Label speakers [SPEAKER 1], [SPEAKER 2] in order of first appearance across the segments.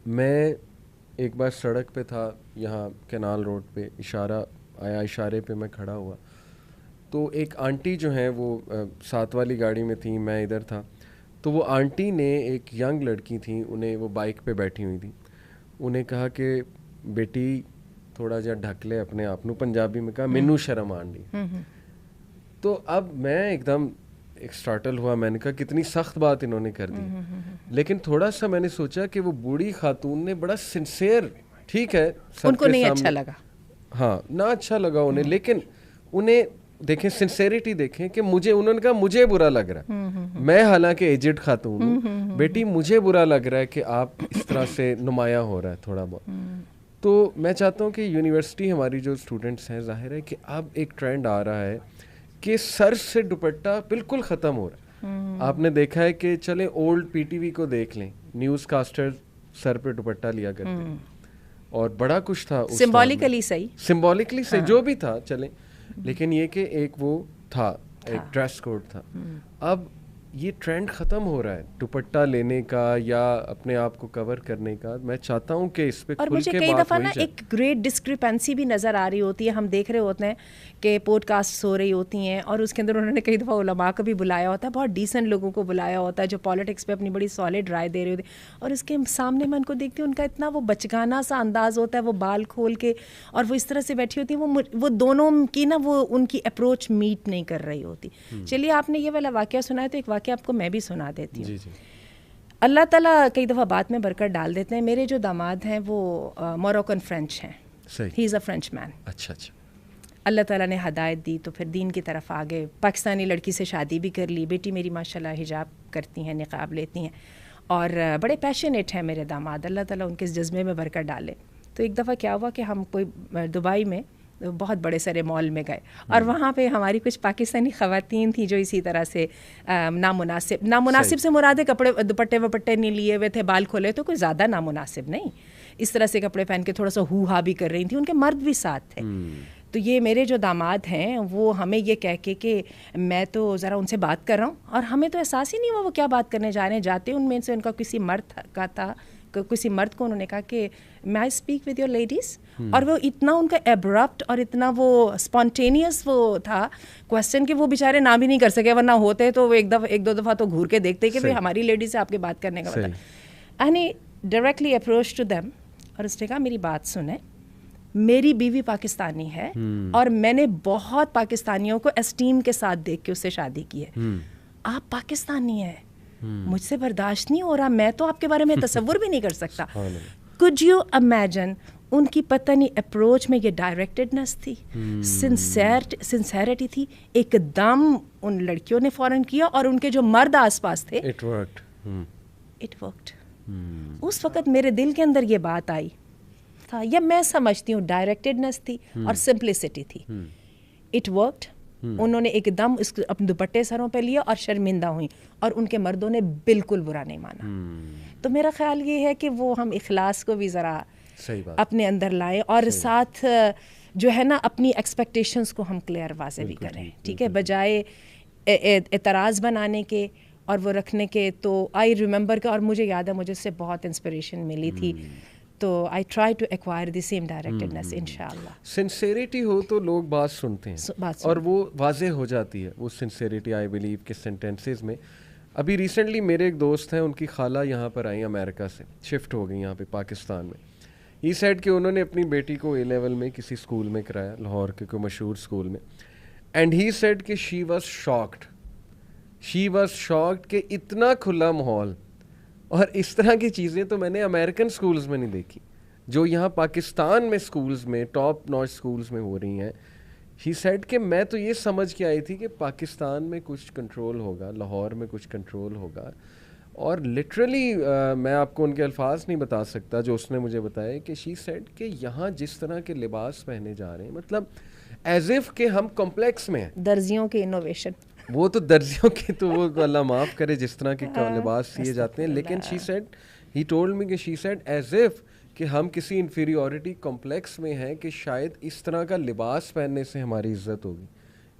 [SPEAKER 1] میں ایک بار سڑک پہ تھا یہاں کینال روڈ پہ, اشارہ آیا, اشارے پہ میں کھڑا ہوا تو ایک آنٹی جو ہیں وہ ساتھ والی گاڑی میں تھیں, میں ادھر تھا, تو وہ آنٹی نے ایک ینگ لڑکی تھیں, انہیں وہ بائک پہ بیٹھی ہوئی تھیں, انہیں کہا کہ بیٹی تھوڑا جہا ڈھک لے اپنے آپ نو, پنجابی میں کہا مینو شرم آن ڈی. تو اب میں ایک دم اسٹارٹل ہوا, میں نے کہا کتنی سخت بات انہوں نے کر دی. لیکن تھوڑا سا میں نے سوچا کہ وہ بوڑھی خاتون نے بڑا سنسیئر, ٹھیک ہے
[SPEAKER 2] ان کو نہیں اچھا لگا,
[SPEAKER 1] ہاں نہ اچھا لگا انہیں, لیکن انہیں دیکھیں سنسیریٹی دیکھیں کہ مجھے, انہوں نے کہا مجھے برا لگ رہا ہے, میں حالانکہ ایجڈ خاتون ہوں, بیٹی مجھے برا لگ رہا ہے کہ آپ اس طرح سے نمایاں ہو رہا ہے تھوڑا بہت. تو میں چاہتا ہوں کہ یونیورسٹی ہماری جو اسٹوڈنٹس ہیں, ظاہر ہے کہ اب ایک ٹرینڈ آ رہا ہے کہ سر سے دوپٹہ بالکل ختم ہو رہا ہے. آپ نے دیکھا ہے کہ چلیں اولڈ پی ٹی وی کو دیکھ لیں, نیوز کاسٹر سر پہ دوپٹہ لیا کرتے ہیں اور بڑا کچھ تھا
[SPEAKER 2] سمبولکلی صحیح,
[SPEAKER 1] سمبولکلی سے جو بھی تھا چلیں, لیکن یہ کہ ایک وہ تھا, ایک ڈریس کوڈ تھا. اب یہ ٹرینڈ ختم ہو رہا ہے دوپٹہ لینے کا یا اپنے آپ کو کور کرنے کا. میں چاہتا ہوں کہ اس پہ
[SPEAKER 2] اور
[SPEAKER 1] کھل
[SPEAKER 2] مجھے
[SPEAKER 1] کے
[SPEAKER 2] کئی
[SPEAKER 1] بات
[SPEAKER 2] دفعہ
[SPEAKER 1] ہوئی
[SPEAKER 2] نا
[SPEAKER 1] جائے.
[SPEAKER 2] ایک گریٹ ڈسکرپنسی بھی نظر آ رہی ہوتی ہے, ہم دیکھ رہے ہوتے ہیں کہ پوڈ کاسٹ ہو رہی ہوتی ہیں اور اس کے اندر انہوں نے کئی دفعہ علماء کو بھی بلایا ہوتا ہے, بہت ڈیسنٹ لوگوں کو بلایا ہوتا ہے جو پالیٹکس پہ اپنی بڑی سالڈ رائے دے رہے ہوتے ہیں, اور اس کے سامنے میں ان کو دیکھتی ہوں ان کا اتنا وہ بچگانہ سا انداز ہوتا ہے, وہ بال کھول کے اور وہ اس طرح سے بیٹھی ہوتی ہیں, وہ دونوں کی نا وہ ان کی اپروچ میٹ نہیں کر رہی ہوتی. چلیے آپ نے یہ والا واقعہ سنا ہے تو ایک واقعہ آپ کو میں بھی سنا دیتی ہوں.
[SPEAKER 1] جی جی.
[SPEAKER 2] اللہ تعالیٰ کئی دفعہ بات میں برکت ڈال دیتے ہیں. میرے جو داماد ہیں وہ موروکن فرینچ ہیں, ہی از اے فرینچ مین.
[SPEAKER 1] اچھا اچھا.
[SPEAKER 2] اللہ تعالیٰ نے ہدایت دی تو پھر دین کی طرف آگے, پاکستانی لڑکی سے شادی بھی کر لی. بیٹی میری ماشاءاللہ حجاب کرتی ہیں, نقاب لیتی ہیں, اور بڑے پیشنیٹ ہیں میرے داماد, اللہ تعالیٰ ان کے جذبے میں برکت ڈالے. تو ایک دفعہ کیا ہوا کہ ہم کوئی دبئی میں بہت بڑے سارے مال میں گئے, اور وہاں پہ ہماری کچھ پاکستانی خواتین تھیں جو اسی طرح سے نامناسب سے مراد کپڑے دوپٹے وپٹے نہیں لیے ہوئے تھے, بال کھولے, تو کوئی زیادہ نامناسب نہیں, اس طرح سے کپڑے پہن کے تھوڑا سا ہو ہا بھی کر رہی تھیں. ان کے مرد بھی ساتھ تھے. تو یہ میرے جو داماد ہیں وہ ہمیں یہ کہہ کے کہ میں تو ذرا ان سے بات کر رہا ہوں, اور ہمیں تو احساس ہی نہیں ہوا وہ کیا بات کرنے جا رہے ہیں. جاتے ان میں سے ان کا کسی مرد کا تھا, کسی مرد کو انہوں نے کہا کہ میں I speak with your ladies, اور وہ اتنا ان کا ایبرپٹ اور اتنا وہ اسپونٹینیس وہ تھا کوشچن کہ وہ بیچارے نہ بھی نہیں کر سکے, ورنہ ہوتے تو وہ ایک دو دفعہ تو گھور کے دیکھتے کہ بھائی ہماری لیڈیز سے آپ کے بات کرنے کا مطلب. Any directly approach to them, اور اس نے کہا میری بات سنیں, میری بیوی پاکستانی ہے اور میں نے بہت پاکستانیوں کو اسٹیم کے ساتھ دیکھ کے اس سے شادی کی ہے, آپ پاکستانی ہیں, مجھ سے برداشت نہیں ہو رہا, میں تو آپ کے بارے میں تصور بھی نہیں کر سکتا. Could you imagine ان کی پتہ نہیں اپروچ میں یہ ڈائریکٹڈنس تھی, سنسیریٹی تھی, ایک دم ان لڑکیوں نے فوراً کیا, اور ان کے جو مرد آس پاس تھے
[SPEAKER 1] It worked.
[SPEAKER 2] اس وقت میرے دل کے اندر یہ بات آئی تھا, یا میں سمجھتی ہوں ڈائریکٹڈنس تھی اور سمپلسٹی تھی. It worked. انہوں نے ایک دم اس اپنے دوپٹے سروں پہ لیا اور شرمندہ ہوئیں, اور ان کے مردوں نے بالکل برا نہیں مانا. تو میرا خیال یہ ہے کہ وہ ہم اخلاص کو بھی ذرا اپنے اندر لائیں, اور ساتھ جو ہے نا اپنی ایکسپیکٹیشنز کو ہم کلیئر واضح بھی کریں, ٹھیک ہے, بجائے اعتراض بنانے کے اور وہ رکھنے کے. تو آئی ریممبر کہ, اور مجھے یاد ہے مجھے اس سے بہت انسپریشن ملی تھی, تو I try to acquire the same directedness. انشاءاللہ
[SPEAKER 1] سنسیریٹی ہو تو لوگ بات سنتے ہیں اور وہ واضح ہو جاتی ہے وہ سنسیریٹی. آئی بلیو کہ سینٹینسز میں ابھی ریسنٹلی میرے ایک دوست ہیں, ان کی خالہ یہاں پر آئیں امریکہ سے, شفٹ ہو گئی یہاں پہ پاکستان میں. ہی سیڈ کہ انہوں نے اپنی بیٹی کو اے لیول میں کسی اسکول میں کرایا, لاہور کے کوئی مشہور اسکول میں, اینڈ ہی سیڈ کہ شی واز شاکڈ کہ اتنا کھلا ماحول اور اس طرح کی چیزیں تو میں نے امریکن اسکولز میں نہیں دیکھی جو یہاں پاکستان میں اسکولز میں ٹاپ نوچ اسکولز میں ہو رہی ہیں. ہی سیڈ کہ میں تو یہ سمجھ کے آئی تھی کہ پاکستان میں کچھ کنٹرول ہوگا, لاہور میں کچھ کنٹرول ہوگا, اور لٹرلی میں آپ کو ان کے الفاظ نہیں بتا سکتا جو اس نے مجھے بتایا کہ شی سیڈ کہ یہاں جس طرح کے لباس پہنے جا رہے ہیں, مطلب ایز اف کہ ہم کمپلیکس میں ہیں.
[SPEAKER 2] درزیوں کے انوویشن,
[SPEAKER 1] وہ تو درزیوں کے تو وہ اللہ معاف کرے جس طرح کے لباس سیے جاتے ہیں, لیکن she said he told me کہ شی سیڈ ایز اف کہ ہم کسی انفیریورٹی کمپلیکس میں ہیں کہ شاید اس طرح کا لباس پہننے سے ہماری عزت ہوگی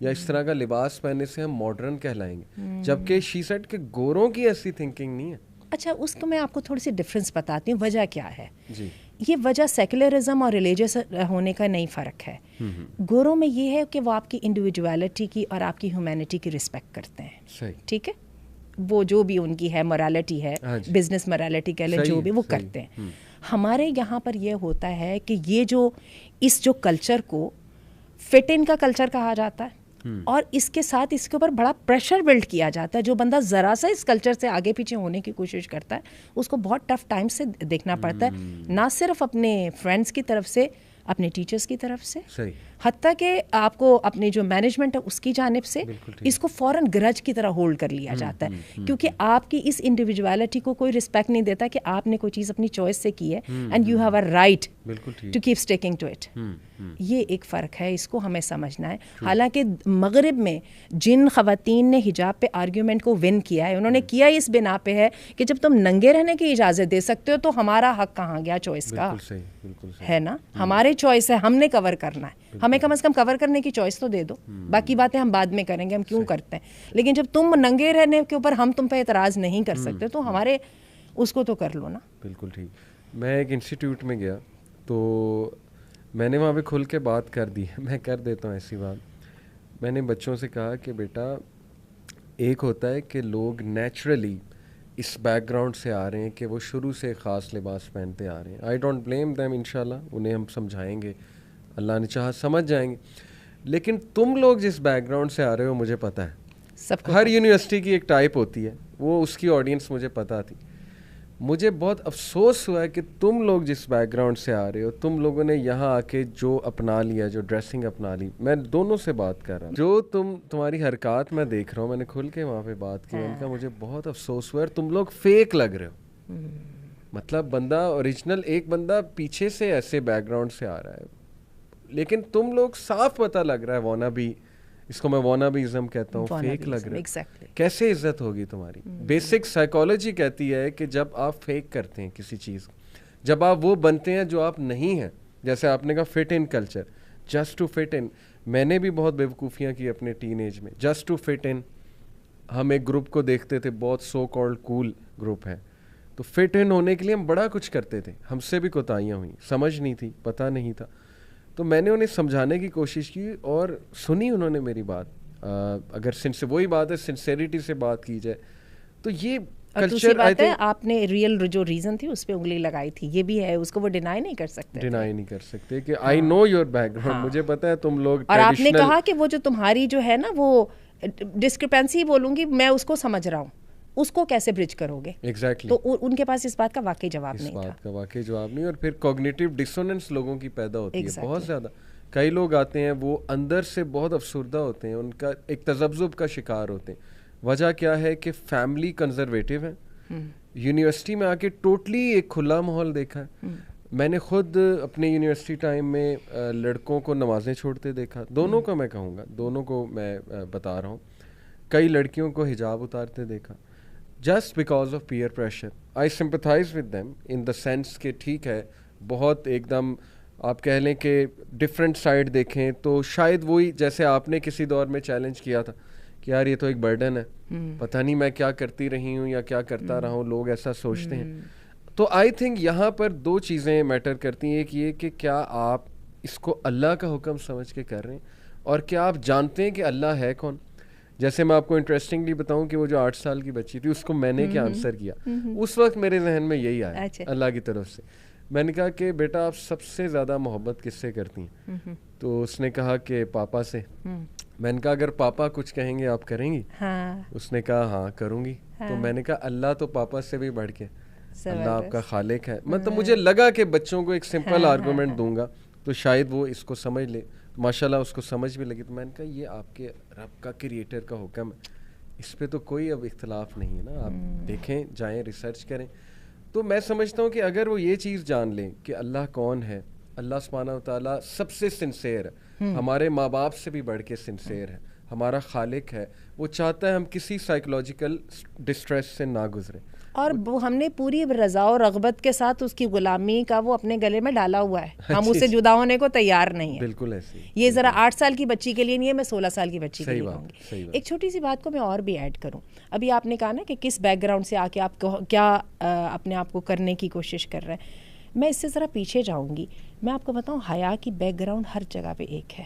[SPEAKER 1] یا اس طرح کا لباس پہننے سے ہم ماڈرن کہلائیں گے, جبکہ شی سیڈ کہ گوروں کی ایسی تھنکنگ نہیں ہے.
[SPEAKER 2] اچھا اس کو میں آپ کو تھوڑی سی ڈفرینس بتاتی ہوں, وجہ کیا ہے.
[SPEAKER 1] جی
[SPEAKER 2] یہ وجہ سیکولرزم اور ریلیجیس ہونے کا نہیں فرق ہے. گوروں میں یہ ہے کہ وہ آپ کی انڈیویجویلٹی کی اور آپ کی ہیومینٹی کی رسپیکٹ کرتے ہیں.
[SPEAKER 1] صحیح.
[SPEAKER 2] ٹھیک ہے, وہ جو بھی ان کی ہے morality ہے, بزنس morality کہہ لیں, جو بھی وہ کرتے ہیں. ہمارے یہاں پر یہ ہوتا ہے کہ یہ جو کلچر کو فٹ ان کا کلچر کہا جاتا ہے, اور اس کے ساتھ اس کے اوپر بڑا پریشر بلڈ کیا جاتا ہے. جو بندہ ذرا سا اس کلچر سے آگے پیچھے ہونے کی کوشش کرتا ہے اس کو بہت ٹف ٹائم سے دیکھنا پڑتا ہے, نہ صرف اپنے فرینڈس کی طرف سے, اپنے ٹیچرس کی طرف سے, حتیٰ کہ آپ کو اپنی جو مینجمنٹ ہے اس کی جانب سے اس کو فوراً گرج کی طرح ہولڈ کر لیا جاتا ہے, کیونکہ آپ کی اس انڈیویجویلٹی کو کوئی رسپیکٹ نہیں دیتا کہ آپ نے کوئی چیز اپنی چوائس سے کی ہے, and you have a right to keep sticking to it. یہ ایک فرق ہے, اس کو ہمیں سمجھنا ہے. حالانکہ مغرب میں جن خواتین نے حجاب پہ آرگیومنٹ کو ون کیا ہے, انہوں نے کیا اس بنا پہ ہے کہ جب تم ننگے رہنے کی اجازت دے سکتے ہو تو ہمارا حق کہاں گیا چوائس کا, ہے نا. ہمارے چوائس ہے, ہم نے کور کرنا ہے, ہمیں کم از کم کور کرنے کی چوائس تو دے دو, باقی باتیں ہم بعد میں کریں گے, ہم کیوں کرتے ہیں. لیکن جب تم ننگے رہنے کے اوپر ہم تم پہ اعتراض نہیں کر سکتے تو ہمارے اس کو تو کر لو نا.
[SPEAKER 1] بالکل ٹھیک. میں ایک انسٹیٹیوٹ میں گیا تو میں نے وہاں پہ کھل کے بات کر دی ہے, میں کر دیتا ہوں ایسی بات. میں نے بچوں سے کہا کہ بیٹا ایک ہوتا ہے کہ لوگ نیچرلی اس بیک گراؤنڈ سے آ رہے ہیں کہ وہ شروع سے خاص لباس پہنتے آ رہے ہیں. آئی ڈونٹ بلیم دیم, انشاءاللہ انہیں ہم سمجھائیں گے, اللہ نے چاہا سمجھ جائیں گے. لیکن تم لوگ جس بیک گراؤنڈ سے آ رہے ہو مجھے پتہ ہے, ہر یونیورسٹی کی ایک ٹائپ ہوتی ہے, وہ اس کی آڈینس مجھے پتہ تھی. مجھے بہت افسوس ہوا ہے کہ تم لوگ جس بیک گراؤنڈ سے آ رہے ہو, تم لوگوں نے یہاں آ کے جو اپنا لیا, جو ڈریسنگ اپنا لی, میں دونوں سے بات کر رہا ہوں, جو تمہاری حرکات میں دیکھ رہا ہوں, میں نے کھل کے وہاں پہ بات کی, ان کا مجھے بہت افسوس ہوا ہے. تم لوگ فیک لگ رہے ہو. مطلب بندہ اوریجنل, ایک بندہ پیچھے سے ایسے بیک گراؤنڈ سے آ رہا ہے, لیکن تم لوگ صاف پتہ لگ رہا ہے وانا بھی, اس کو میں وانا بھی ازم کہتا ہوں, فیک لگ رہا ہے. کیسے عزت ہوگی تمہاری؟ بیسک سائیکالوجی کہتی ہے کہ جب آپ فیک کرتے ہیں کسی چیز, جب آپ وہ بنتے ہیں جو آپ نہیں ہیں, جیسے آپ نے کہا fit in culture, just to fit in. میں نے بھی بہت بیوقوفیاں کی اپنے ٹین ایج میں, جسٹ ٹو فٹ ان. ہم ایک گروپ کو دیکھتے تھے, بہت سو کالڈ کول گروپ ہے, تو فٹ ان ہونے کے لیے ہم بڑا کچھ کرتے تھے. ہم سے بھی کوتاہیاں ہوئیں, سمجھ نہیں تھی, پتہ نہیں تھا, تو میں نے انہیں سمجھانے کی کوشش کی اور سنی انہوں نے میری بات. اگر وہی بات ہے سنسیریٹی سے بات کی جائے تو یہ کلچر,
[SPEAKER 2] آپ نے ریئل جو ریزن تھی اس پہ انگلی لگائی تھی, یہ بھی ہے, اس کو وہ ڈینائی نہیں کر سکتے کہ
[SPEAKER 1] آئی نو یور بیک گراؤنڈ, مجھے پتا ہے تم لوگ.
[SPEAKER 2] اور آپ نے کہا کہ وہ جو تمہاری جو ہے نا وہ ڈسکرپنسی بولوں گی میں, اس کو سمجھ رہا ہوں, اس کو کیسے برج کرو گے؟
[SPEAKER 1] ایگزیکٹلی.
[SPEAKER 2] تو ان کے پاس اس بات کا واقعی جواب نہیں تھا.
[SPEAKER 1] اس بات کا واقعی جواب نہیں. اور پھر کوگنیٹیو ڈسوننس لوگوں کی پیدا ہوتی ہے بہت زیادہ. کئی لوگ آتے ہیں وہ اندر سے بہت افسردہ ہوتے ہیں, ان کا ایک تذبذب کا شکار ہوتے ہیں. وجہ کیا ہے کہ فیملی کنزرویٹو ہے, یونیورسٹی میں آ کے ٹوٹلی ایک کھلا ماحول دیکھا ہے. میں نے خود اپنے یونیورسٹی ٹائم میں لڑکوں کو نمازیں چھوڑتے دیکھا, دونوں کا میں کہوں گا, دونوں کو میں بتا رہا ہوں. کئی لڑکیوں کو حجاب اتارتے دیکھا, just because of peer pressure. I sympathise with them in the sense کہ ٹھیک ہے, بہت ایک دم آپ کہہ لیں کہ ڈفرینٹ سائڈ دیکھیں تو شاید وہی جیسے آپ نے کسی دور میں چیلنج کیا تھا کہ یار یہ تو ایک برڈن ہے, پتہ نہیں میں کیا کرتی رہی ہوں یا کیا کرتا رہا ہوں, لوگ ایسا سوچتے ہیں. تو آئی تھنک یہاں پر دو چیزیں میٹر کرتی ہیں. ایک یہ کہ کیا آپ اس کو اللہ کا حکم سمجھ کے کر رہے ہیں, اور کیا آپ جانتے ہیں کہ اللہ ہے کون. جیسے میں آپ کو انٹرسٹنگلی بتاؤں کہ وہ جو 8 سال کی بچی تھی, اس کو میں نے کیا آنسر کیا, اس وقت میرے ذہن میں یہی آیا اللہ کی طرف سے. میں نے کہا کہ بیٹا آپ سب سے زیادہ محبت کس سے کرتی ہیں؟ تو اس نے کہا کہ پاپا سے. میں نے کہا اگر پاپا کچھ کہیں گے آپ کریں گی؟ اس نے کہا ہاں کروں گی. تو میں نے کہا اللہ تو پاپا سے بھی بڑھ کے, اللہ آپ کا خالق ہے. مطلب مجھے لگا کہ بچوں کو ایک سمپل آرگومنٹ دوں گا تو شاید وہ اس کو سمجھ لے. ماشاء اللہ اس کو سمجھ بھی لگی. تو میں نے کہا یہ آپ کے رب کا کریٹر کا حکم ہے, اس پہ تو کوئی اب اختلاف نہیں ہے نا, آپ دیکھیں جائیں ریسرچ کریں. تو میں سمجھتا ہوں کہ اگر وہ یہ چیز جان لیں کہ اللہ کون ہے, اللہ سبحانہ و تعالیٰ سب سے سنسیئر ہے, ہمارے ماں باپ سے بھی بڑھ کے سنسیئر ہے, ہمارا خالق ہے, وہ چاہتا ہے ہم کسی سائیکولوجیکل ڈسٹریس سے نہ گزریں.
[SPEAKER 2] اور ہم نے پوری رضا و رغبت کے ساتھ اس کی غلامی کا وہ اپنے گلے میں ڈالا ہوا ہے، ہم اس سے جدا ہونے کو تیار نہیں ہیں.
[SPEAKER 1] بالکل ایسے
[SPEAKER 2] یہ ذرا 8 سال کی بچی کے لیے نہیں ہے، میں 16 سال کی بچی کے لیے کہوں گی. ایک چھوٹی سی بات کو میں اور بھی ایڈ کروں. ابھی آپ نے کہا نا کہ کس بیک گراؤنڈ سے آ کے آپ کیا اپنے آپ کو کرنے کی کوشش کر رہے ہیں. میں اس سے ذرا پیچھے جاؤں گی. میں آپ کو بتاؤں، حیا کی بیک گراؤنڈ ہر جگہ پہ ایک ہے.